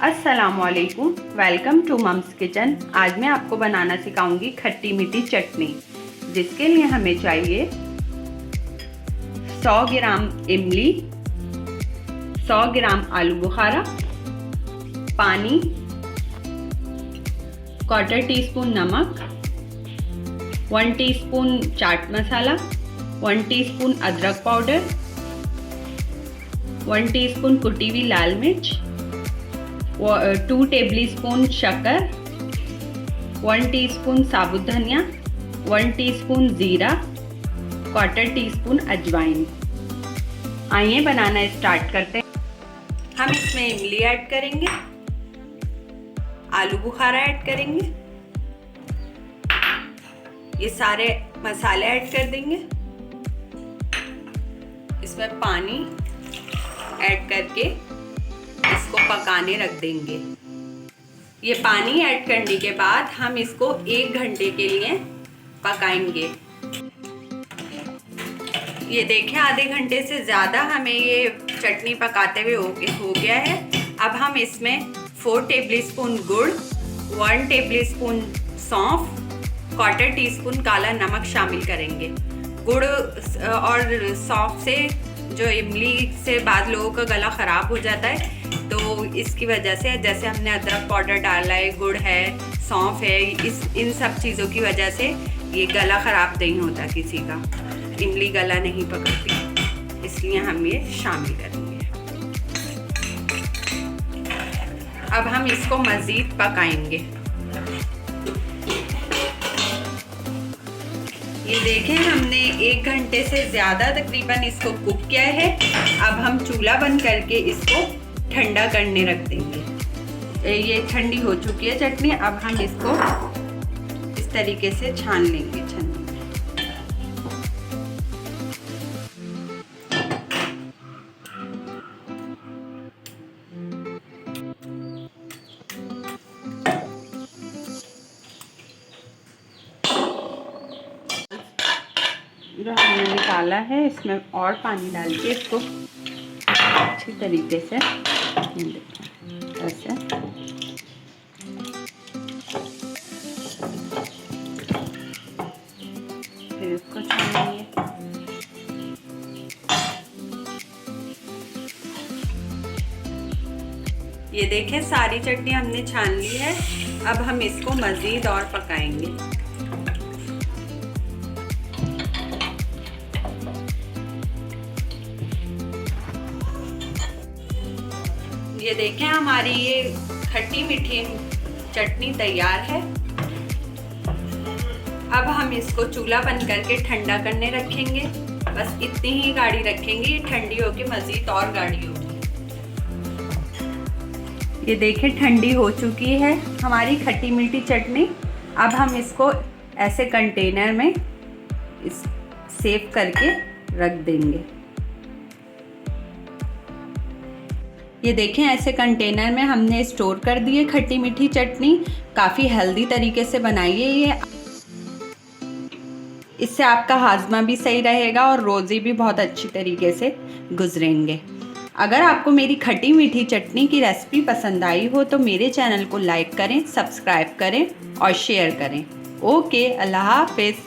अस्सलामुअलैकुम, welcome to mums kitchen. आज मैं आपको बनाना सिखाऊंगी खट्टी मीठी चटनी, जिसके लिए हमें चाहिए 100 ग्राम इमली, 100 ग्राम आलू बुखारा, पानी, 1/4 टीस्पून नमक, 1 टीस्पून चाट मसाला, 1 टीस्पून अदरक पाउडर, 1 टीस्पून कुटी हुई लाल मिर्च, 2 टेबलस्पून शक्कर, 1 टीस्पून साबुत धनिया, 1 टीस्पून ज़ीरा, 1/4 टीस्पून अजवाइन। आइए बनाना स्टार्ट करते हैं। हम इसमें इमली ऐड करेंगे, आलू बुखारा ऐड करेंगे, ये सारे मसाले ऐड कर देंगे। इसमें पानी ऐड करके इसको पकाने रख देंगे। ये पानी ऐड करने के बाद हम इसको 1 घंटे के लिए पकाएंगे। ये देखिए, आधे घंटे से ज़्यादा हमें ये चटनी पकाते हुए हो गया है। अब हम इसमें 4 टेबलस्पून गुड़, 1 टेबलस्पून सौंफ, 1/4 टीस्पून काला नमक शामिल करेंगे। गुड़ और सौंफ से जो इमली से बाद लोगों का गला ख़राब हो जाता है, तो इसकी वजह से, जैसे हमने अदरक पाउडर डाला है, गुड़ है, सौंफ है, इन सब चीज़ों की वजह से ये गला ख़राब नहीं होता किसी का, इमली गला नहीं पकड़ती, इसलिए हम ये शामिल करेंगे। अब हम इसको मज़ीद पकाएंगे। ये देखें, हमने 1 घंटे से ज़्यादा तकरीबन इसको कुक किया है। अब हम चूल्हा बंद करके इसको ठंडा करने रख देंगे। ये ठंडी हो चुकी है चटनी। अब हम इसको इस तरीके से छान लेंगे छन्नी में। जो हमने निकाला है, इसमें और पानी डाल के इसको अच्छी तरीके से ऐसे फिर इसको छानेंगे। ये देखें, सारी चटनी हमने छान ली है। अब हम इसको मज़ीद और पकाएंगे। ये देखें, हमारी ये खट्टी मीठी चटनी तैयार है। अब हम इसको चूल्हा बंद करके ठंडा करने रखेंगे। बस इतनी ही गाढ़ी रखेंगे, ये ठंडी होके मज़ीद और गाढ़ी होगी। ये देखें, ठंडी हो चुकी है हमारी खट्टी मीठी चटनी। अब हम इसको ऐसे कंटेनर में सेव करके रख देंगे। ये देखें, ऐसे कंटेनर में हमने स्टोर कर दी है खट्टी मीठी चटनी। काफ़ी हेल्दी तरीके से बनाई है ये। इससे आपका हाजमा भी सही रहेगा और रोज़े भी बहुत अच्छी तरीके से गुजरेंगे। अगर आपको मेरी खट्टी मीठी चटनी की रेसिपी पसंद आई हो तो मेरे चैनल को लाइक करें, सब्सक्राइब करें और शेयर करें। ओके, अल्लाह हाफिज़।